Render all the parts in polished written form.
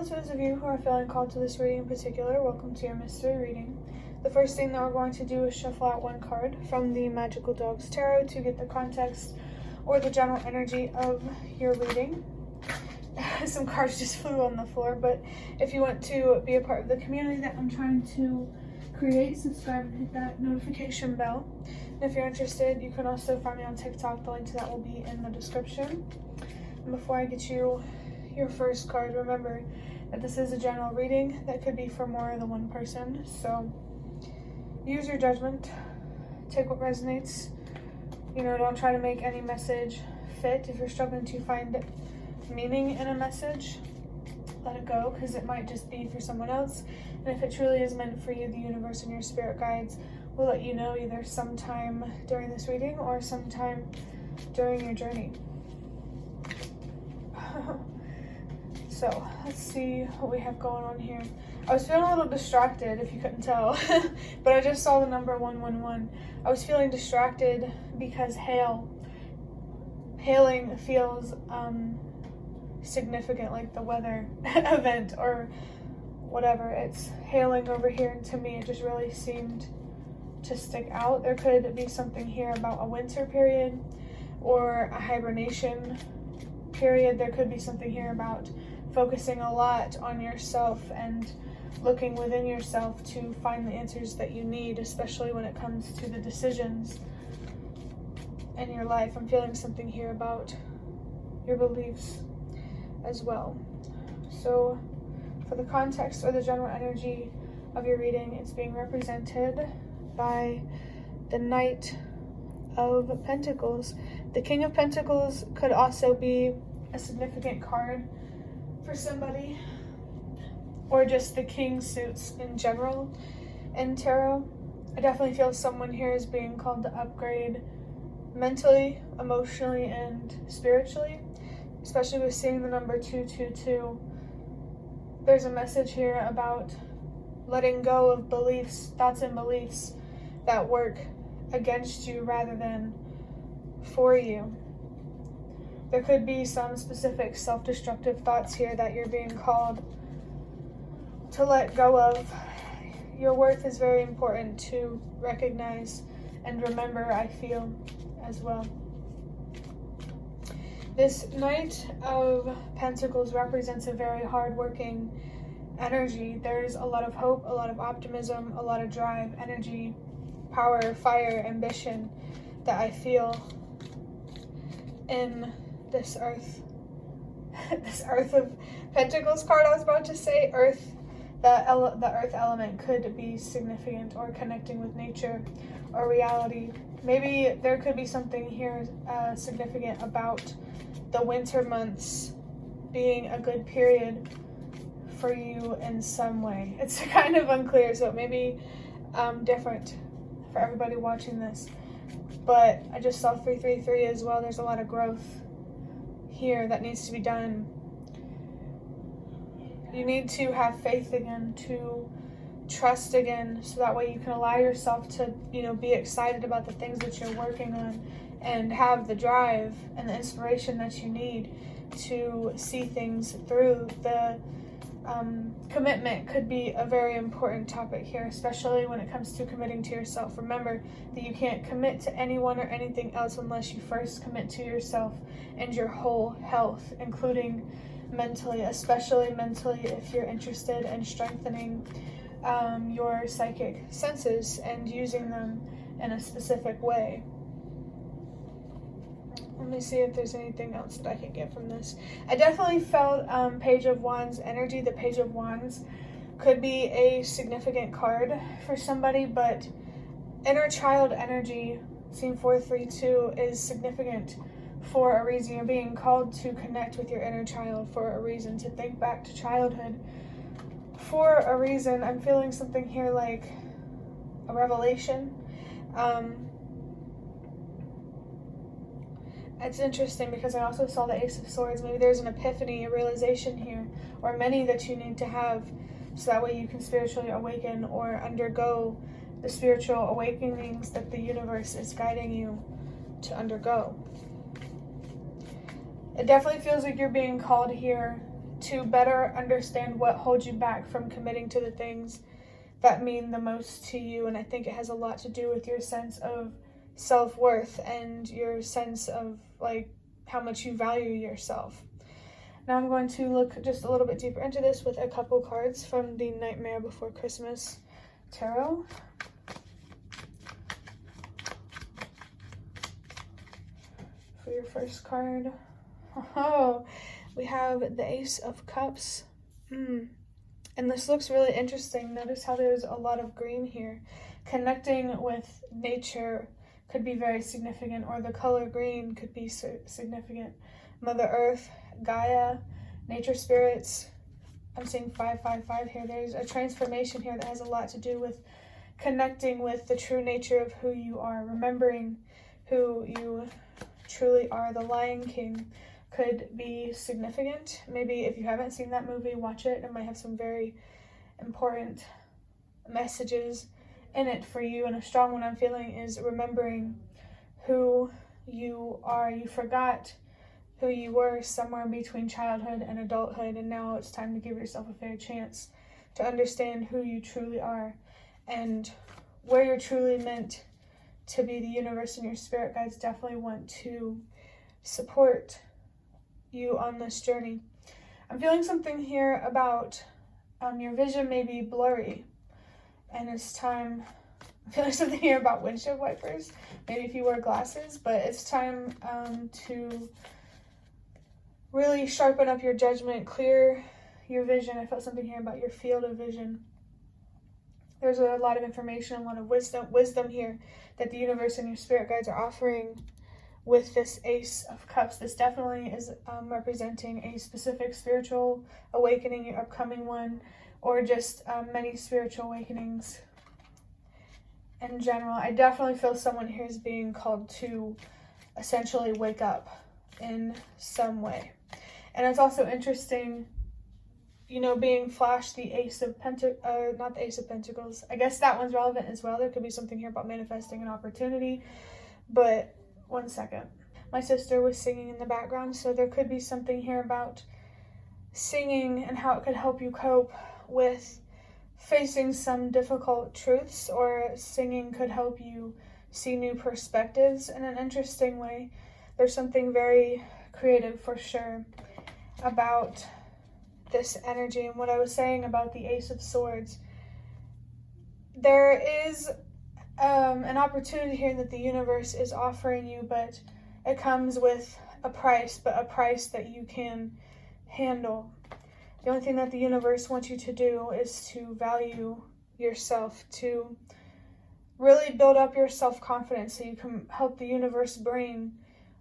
to those of you who are feeling called to this reading in particular, welcome to your mystery reading. The first thing that we're going to do is shuffle out one card from the Magical Dogs Tarot to get the context or the general energy of your reading. Some cards just flew on the floor, but if you want to be a part of the community that I'm trying to create, subscribe and hit that notification bell. And if you're interested, you can also find me on TikTok. The link to that will be in the description. And before I get you your first card, remember that this is a general reading that could be for more than one person. So use your judgment, take what resonates. Don't try to make any message fit. If you're struggling to find meaning in a message, let it go, because it might just be for someone else. And if it truly is meant for you, the universe and your spirit guides will let you know either sometime during this reading or sometime during your journey. So let's see what we have going on here. I was feeling a little distracted, if you couldn't tell, but I just saw the number 111. I was feeling distracted because hailing feels significant, like the weather event or whatever. It's hailing over here, and to me it just really seemed to stick out. There could be something here about a winter period or a hibernation period. There could be something here about focusing a lot on yourself and looking within yourself to find the answers that you need, especially when it comes to the decisions in your life. I'm feeling something here about your beliefs as well. So for the context or the general energy of your reading, it's being represented by the Knight of Pentacles. The King of Pentacles could also be a significant card for somebody, or just the king suits in general in tarot. I definitely feel someone here is being called to upgrade mentally, emotionally, and spiritually, especially with seeing the number 222. There's a message here about letting go of beliefs, thoughts and beliefs that work against you rather than for you. There could be some specific self-destructive thoughts here that you're being called to let go of. Your worth is very important to recognize and remember, I feel, as well. This Knight of Pentacles represents a very hard-working energy. There's a lot of hope, a lot of optimism, a lot of drive, energy, power, fire, ambition that I feel in this earth. This Earth of Pentacles card, I was about to say earth. The earth element could be significant or connecting with nature or reality. Maybe there could be something here significant about the winter months being a good period for you in some way. It's kind of unclear, so it may be different for everybody watching this. But I just saw 333 as well. There's a lot of growth here that needs to be done. You need to have faith again, to trust again, so that way you can allow yourself to, be excited about the things that you're working on and have the drive and the inspiration that you need to see things through. The commitment could be a very important topic here, especially when it comes to committing to yourself. Remember that you can't commit to anyone or anything else unless you first commit to yourself and your whole health, including mentally, especially mentally if you're interested in strengthening your psychic senses and using them in a specific way. Let me see if there's anything else that I can get from this. I definitely felt Page of Wands energy. The Page of Wands could be a significant card for somebody, but inner child energy, seen 432, is significant for a reason. You're being called to connect with your inner child for a reason, to think back to childhood for a reason. I'm feeling something here like a revelation. It's interesting because I also saw the Ace of Swords. Maybe there's an epiphany, a realization here, or many that you need to have, so that way you can spiritually awaken or undergo the spiritual awakenings that the universe is guiding you to undergo. It definitely feels like you're being called here to better understand what holds you back from committing to the things that mean the most to you. And I think it has a lot to do with your sense of self-worth and your sense of like how much you value yourself. Now I'm going to look just a little bit deeper into this with a couple cards from the Nightmare Before Christmas Tarot. For your first card, oh, we have the Ace of Cups. And this looks really interesting. Notice how there's a lot of green here. Connecting with nature could be very significant, or the color green could be significant. Mother Earth, Gaia, nature spirits. I'm seeing 555 here. There's a transformation here that has a lot to do with connecting with the true nature of who you are, remembering who you truly are. The Lion King could be significant. Maybe if you haven't seen that movie, watch it. It might have some very important messages in it for you. And a strong one I'm feeling is remembering who you are. You forgot who you were somewhere between childhood and adulthood, and now it's time to give yourself a fair chance to understand who you truly are and where you're truly meant to be. The universe and your spirit guides definitely want to support you on this journey. I'm feeling something here about your vision may be blurry, and it's time. I'm feeling something here about windshield wipers, maybe if you wear glasses, but it's time to really sharpen up your judgment, clear your vision. I felt something here about your field of vision. There's a lot of information, a lot of wisdom here that the universe and your spirit guides are offering with this Ace of Cups. This definitely is representing a specific spiritual awakening, your upcoming one, or just many spiritual awakenings in general. I definitely feel someone here is being called to essentially wake up in some way. And it's also interesting, you know, being flashed the Ace of not the Ace of Pentacles. I guess that one's relevant as well. There could be something here about manifesting an opportunity. But one second. My sister was singing in the background, so there could be something here about singing and how it could help you cope with facing some difficult truths, or singing could help you see new perspectives in an interesting way. There's something very creative for sure about this energy. And what I was saying about the Ace of Swords, there is an opportunity here that the universe is offering you, but it comes with a price, but a price that you can handle. The only thing that the universe wants you to do is to value yourself, to really build up your self-confidence so you can help the universe bring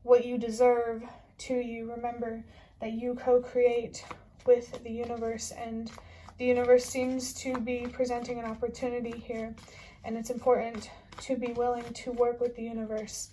what you deserve to you. Remember that you co-create with the universe, and the universe seems to be presenting an opportunity here, and it's important to be willing to work with the universe.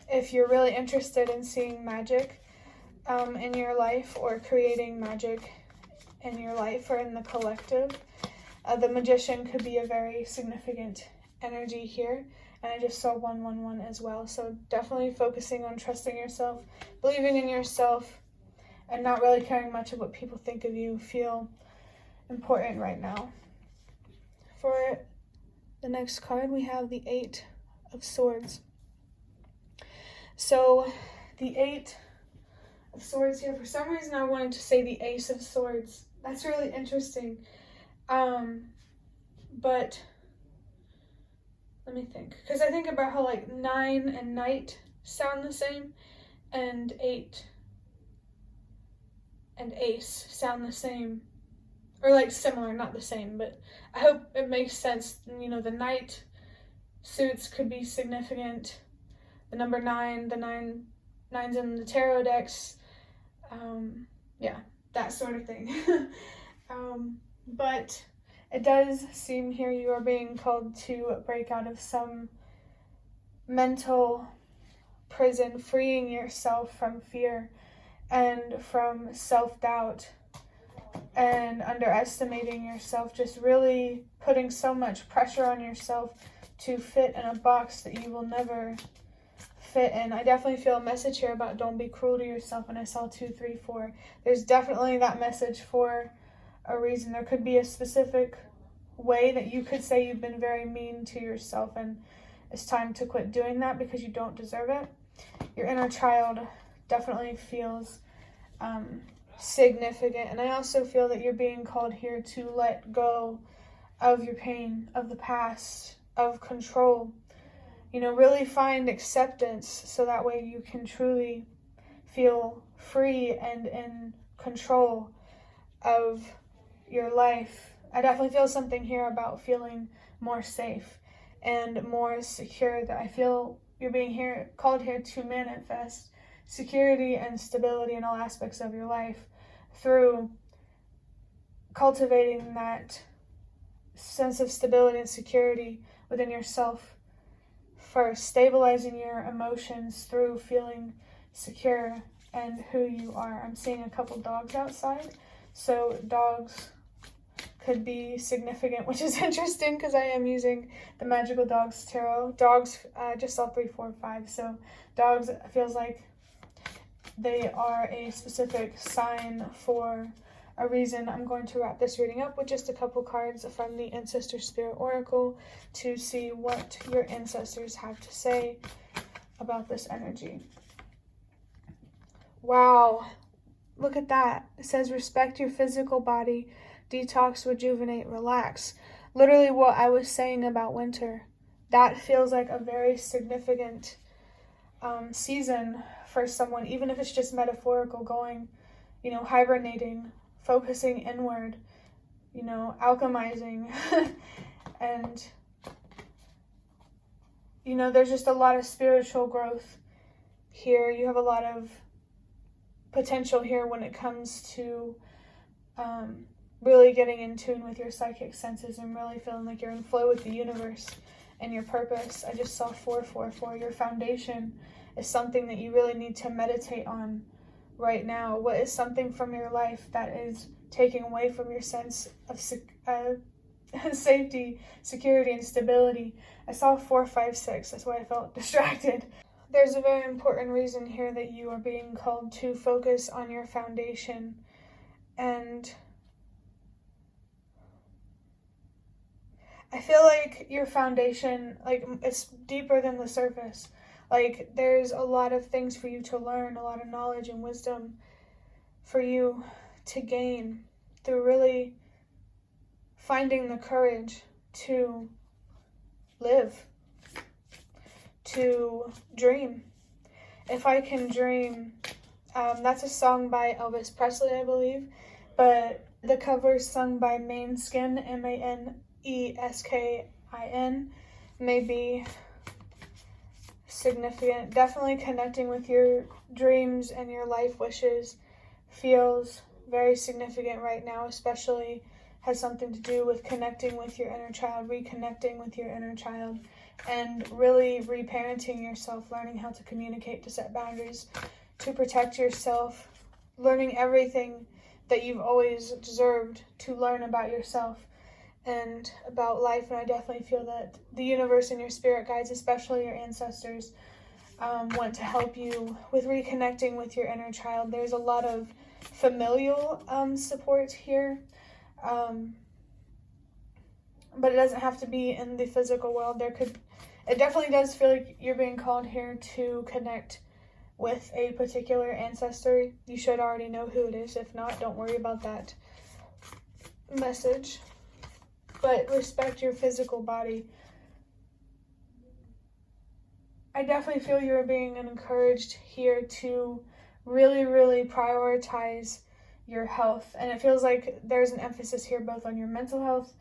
If you're really interested in seeing magic in your life, or creating magic in your life or in the collective, the Magician could be a very significant energy here. And I just saw 111 as well. So definitely focusing on trusting yourself, believing in yourself, and not really caring much of what people think of you feel important right now. For the next card, we have the Eight of Swords. So the Eight of Swords here, for some reason I wanted to say the Ace of Swords. That's really interesting. But let me think, because I think about how like 9 and Knight sound the same, and 8 and Ace sound the same, or like similar, not the same, but I hope it makes sense. You know, the Knight suits could be significant. The number 9, the nines in the tarot decks, yeah, that sort of thing. But it does seem here you are being called to break out of some mental prison, freeing yourself from fear and from self-doubt and underestimating yourself, just really putting so much pressure on yourself to fit in a box that you will never fit in. I definitely feel a message here about don't be cruel to yourself, and I saw 2, 3, 4. There's definitely that message for a reason. There could be a specific way that you could say you've been very mean to yourself, and it's time to quit doing that because you don't deserve it. Your inner child definitely feels significant, and I also feel that you're being called here to let go of your pain, of the past, of control. You know, really find acceptance so that way you can truly feel free and in control of your life. I definitely feel something here about feeling more safe and more secure. That I feel you're being called here to manifest security and stability in all aspects of your life through cultivating that sense of stability and security within yourself first, stabilizing your emotions through feeling secure and who you are. I'm seeing a couple dogs outside, so dogs could be significant, which is interesting because I am using the Magical Dogs Tarot. Dogs, just saw 3, 4, 5, so dogs feels like they are a specific sign for a reason. I'm going to wrap this reading up with just a couple cards from the Ancestor Spirit Oracle to see what your ancestors have to say about this energy. Wow, look at that. It says respect your physical body, detox, rejuvenate, relax. Literally what I was saying about winter. That feels like a very significant season for someone, even if it's just metaphorical, going, you know, hibernating, focusing inward, you know, alchemizing. And, you know, there's just a lot of spiritual growth here. You have a lot of potential here when it comes to really getting in tune with your psychic senses and really feeling like you're in flow with the universe and your purpose. I just saw 4, 4, 4. Your foundation is something that you really need to meditate on right now. What is something from your life that is taking away from your sense of safety, security, and stability? I saw 4, 5, 6. That's why I felt distracted. There's a very important reason here that you are being called to focus on your foundation. And I feel like your foundation, like, it's deeper than the surface. Like, there's a lot of things for you to learn, a lot of knowledge and wisdom for you to gain through really finding the courage to live, to dream. If I Can Dream, that's a song by Elvis Presley, I believe, but the cover is sung by Maneskin, Maneskin, may be significant. Definitely connecting with your dreams and your life wishes feels very significant right now, especially has something to do with connecting with your inner child, reconnecting with your inner child, and really reparenting yourself, learning how to communicate, to set boundaries, to protect yourself, learning everything that you've always deserved to learn about yourself and about life. And I definitely feel that the universe and your spirit guides, especially your ancestors, want to help you with reconnecting with your inner child. There's a lot of familial support here, but it doesn't have to be in the physical world. It definitely does feel like you're being called here to connect with a particular ancestor. You should already know who it is. If not, don't worry about that message. But respect your physical body. I definitely feel you're being encouraged here to really, really prioritize your health. And it feels like there's an emphasis here both on your mental health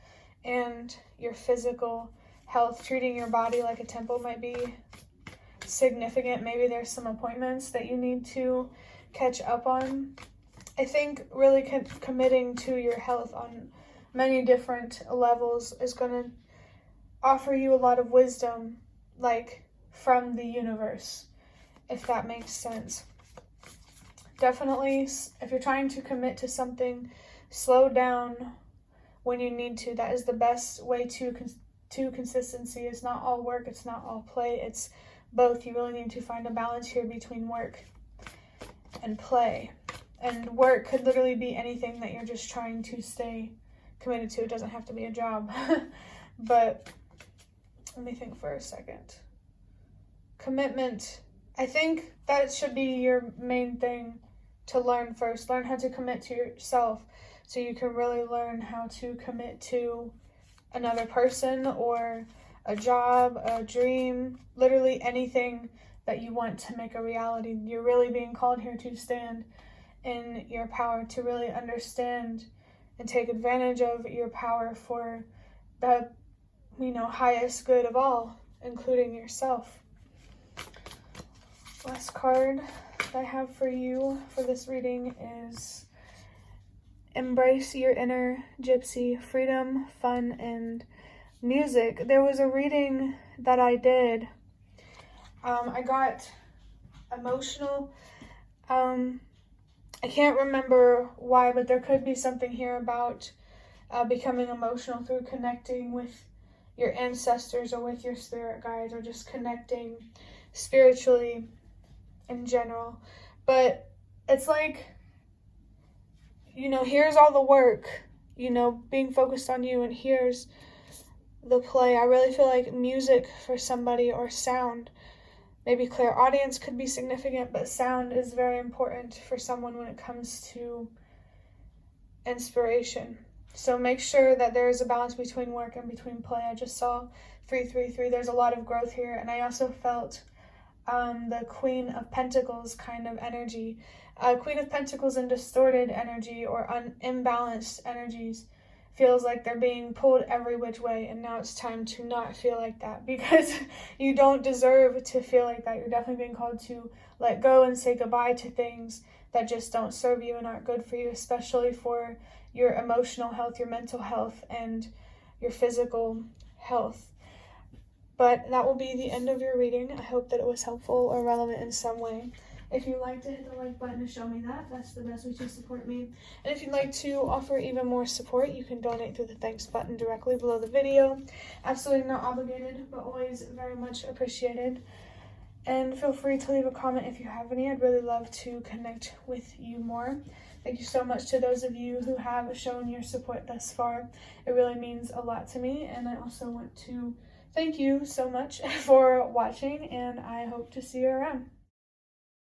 and your physical health. Treating your body like a temple might be significant. Maybe there's some appointments that you need to catch up on. I think really committing to your health on many different levels is going to offer you a lot of wisdom, like from the universe, if that makes sense. Definitely, if you're trying to commit to something, slow down when you need to. That is the best way to consistency. It's not all work, it's not all play, it's both. You really need to find a balance here between work and play. And work could literally be anything that you're just trying to stay committed to. It doesn't have to be a job. But let me think for a second. Commitment. I think that should be your main thing to learn first. Learn how to commit to yourself so you can really learn how to commit to another person or a job, a dream, literally anything that you want to make a reality. You're really being called here to stand in your power, to really understand and take advantage of your power for the, highest good of all, including yourself. Last card that I have for you for this reading is Embrace Your Inner Gypsy, Freedom, Fun, and Music. There was a reading that I did. I got emotional. I can't remember why, but there could be something here about becoming emotional through connecting with your ancestors or with your spirit guides, or just connecting spiritually in general. But it's like, here's all the work, being focused on you, and here's the play. I really feel like music for somebody, or sound, maybe clairaudience could be significant, but sound is very important for someone when it comes to inspiration. So make sure that there is a balance between work and between play. I just saw 333. There's a lot of growth here. And I also felt the Queen of Pentacles kind of energy. Queen of Pentacles in distorted energy or imbalanced energies feels like they're being pulled every which way, and now it's time to not feel like that, because you don't deserve to feel like that. You're definitely being called to let go and say goodbye to things that just don't serve you and aren't good for you, especially for your emotional health, your mental health, and your physical health. But that will be the end of your reading. I hope that it was helpful or relevant in some way. If you'd like to hit the like button to show me that, that's the best way to support me. And if you'd like to offer even more support, you can donate through the thanks button directly below the video. Absolutely not obligated, but always very much appreciated. And feel free to leave a comment if you have any. I'd really love to connect with you more. Thank you so much to those of you who have shown your support thus far. It really means a lot to me. And I also want to thank you so much for watching, and I hope to see you around.